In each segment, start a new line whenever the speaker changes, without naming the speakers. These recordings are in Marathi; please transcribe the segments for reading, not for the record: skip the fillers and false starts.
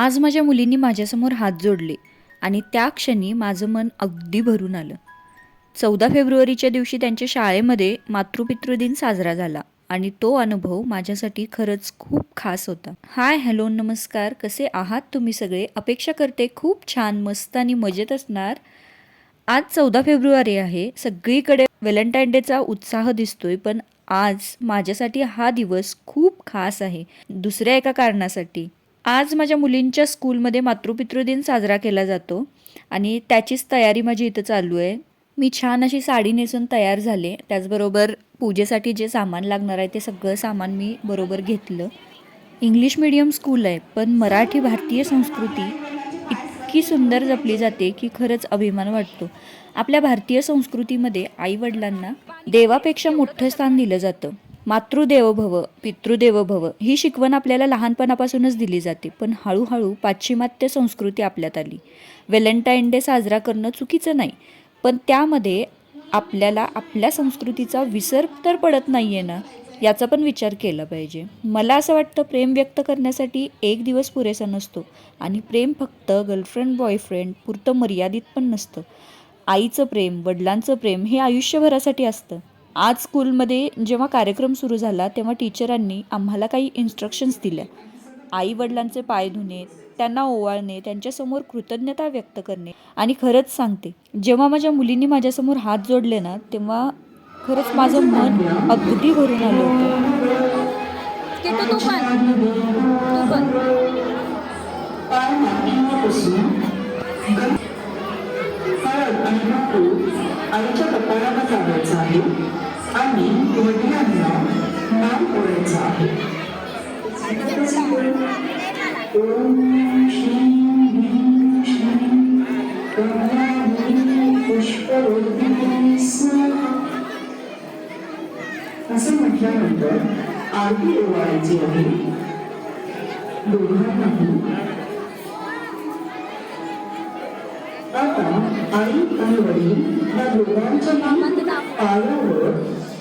आज माझ्या मुलींनी माझ्यासमोर हात जोडले आणि त्या क्षणी माझं मन अगदी भरून आलं. 14 फेब्रुवारीच्या दिवशी त्यांच्या शाळेमध्ये मातृपितृदिन साजरा झाला आणि तो अनुभव माझ्यासाठी खरंच खूप खास होता. हाय, हॅलो, नमस्कार, कसे आहात तुम्ही सगळे? अपेक्षा करते खूप छान, मस्त आणि मजेत असणार. आज 14 फेब्रुवारी आहे. सगळीकडे व्हॅलेंटाईन डेचा उत्साह दिसतोय, पण आज माझ्यासाठी हा दिवस खूप खास आहे, दुसऱ्या एका कारणासाठी. आज माझ्या मुलींच्या स्कूलमध्ये मातृपितृदिन साजरा केला जातो आणि त्याचीच तयारी माझी इथं चालू आहे. मी छान अशी साडी नेसून तयार झाले. त्याचबरोबर पूजेसाठी जे सामान लागणार आहे ते सगळं सामान मी बरोबर घेतलं. इंग्लिश मीडियम स्कूल आहे, पण मराठी भारतीय संस्कृती इतकी सुंदर जपली जाते की खरंच अभिमान वाटतो. आपल्या भारतीय संस्कृतीमध्ये आईवडिलांना देवापेक्षा मोठं स्थान दिलं जातं. मातृदेवो भव, पितृदेवो भव ही शिकवण आपल्याला लहानपणापासूनच दिली जाते, पण हळूहळू पाश्चिमात्य संस्कृती आपल्यात आली. व्हॅलेंटाईन डे साजरा करणं चुकीचं नाही, पण त्यामध्ये आपल्याला आपल्या संस्कृतीचा विसर तर पडत नाही आहे ना, याचा पण विचार केला पाहिजे. मला असं वाटतं, प्रेम व्यक्त करण्यासाठी एक दिवस पुरेसा नसतो आणि प्रेम फक्त गर्लफ्रेंड बॉयफ्रेंड पुरतं मर्यादित पण नसतं. आईचं प्रेम, वडिलांचं प्रेम हे आयुष्यभरासाठी असतं. आज स्कूलमध्ये जेव्हा कार्यक्रम सुरू झाला तेव्हा टीचरांनी आम्हाला काही इन्स्ट्रक्शन्स दिल्या. आई वडिलांचे पाय धुणे, त्यांना ओवाळणे, त्यांच्यासमोर कृतज्ञता व्यक्त करणे. आणि खरंच सांगते, जेव्हा माझ्या मुलींनी माझ्यासमोर हात जोडले ना, तेव्हा खरंच माझं मन अगदी भरून आलं होतं.
आईच्या कपाळाला लावायचं आहे आणि वडिलांना मान ओढायचं आहे. ओम श्री ह्रीं श्री कमलानी पुष्परोहिणी स्वाहा असं म्हटल्यानंतर आरती ओवाळायची आहे. दोघांनाही आता आई आणि वडील या दोघांच्या पायावर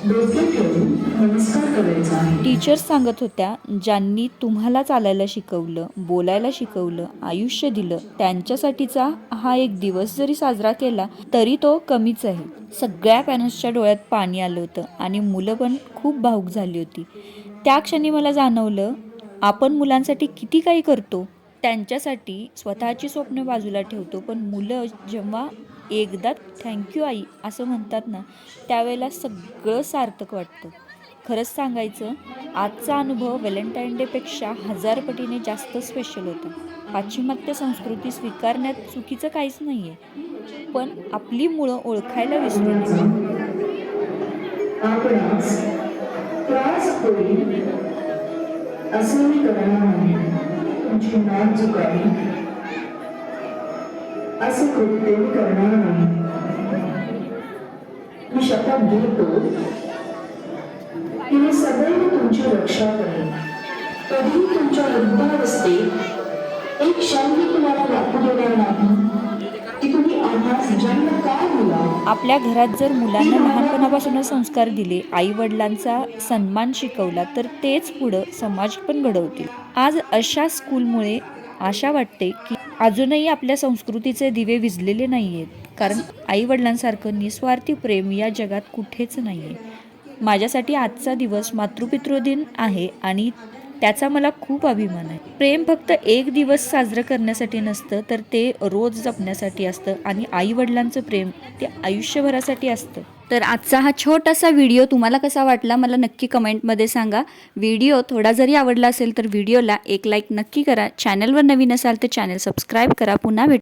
डोके ठेवून नमस्कार करायचा आहे.
टीचर्स सांगत होत्या, ज्यांनी तुम्हाला चालायला शिकवलं, बोलायला शिकवलं, आयुष्य दिलं, त्यांच्यासाठीचा हा एक दिवस जरी साजरा केला तरी तो कमीच आहे. सगळ्या पॅरेंट्सच्या डोळ्यात पाणी आलं होतं आणि मुलं पण खूप भावूक झाली होती. त्या क्षणी मला जाणवलं, आपण मुलांसाठी किती काही करतो, त्यांच्यासाठी स्वतःची स्वप्न बाजूला ठेवतो, पण मुलं जेव्हा एकदा थँक्यू आई असं म्हणतात ना, त्यावेळेला सगळं सार्थक वाटतं. खरंच सांगायचं, आजचा अनुभव व्हॅलेंटाईन डेपेक्षा 1000 पटीने जास्त स्पेशल होता. पाश्चिमात्य संस्कृती स्वीकारण्यात चुकीचं काहीच नाही आहे, पण आपली मुळं ओळखायला विसरू नये.
असं मी करणार नाही, तुमची मान झुकावी असं कृत्य मी करणार नाही. मी शपथ घेतो की मी सदैव तुमची रक्षा करेन. कधीही तुमच्या वृद्धावस्थेत एक क्षण मी तुम्हाला वापरू देणार नाही की तुम्ही आम्हास जन्म का दिला.
आपल्या घरात जर मुलांना लहानपणापासूनच संस्कार दिले, आई वडिलांचा सन्मान शिकवला, तर तेच पुढं समाज पण घडवतील. आज अशा स्कूलमुळे आशा वाटते की अजूनही आपल्या संस्कृतीचे दिवे विझलेले नाही आहेत, कारण आई वडिलांसारखं निस्वार्थी प्रेम या जगात कुठेच नाही आहे. माझ्यासाठी आजचा दिवस मातृपितृदिन आहे आणि त्याचा मला खूप अभिमान आहे. प्रेम फक्त एक दिवस साजरं करण्यासाठी नसतं, तर ते रोज जपण्यासाठी असतं आणि आई वडिलांचं प्रेम ते आयुष्यभरासाठी असतं. तर आजचा हा छोटासा व्हिडिओ तुम्हाला कसा वाटला मला नक्की कमेंटमध्ये सांगा. व्हिडिओ थोडा जरी आवडला असेल तर व्हिडिओला एक लाईक नक्की करा. चॅनलवर नवीन असाल तर चॅनल सबस्क्राईब करा. पुन्हा भेटू.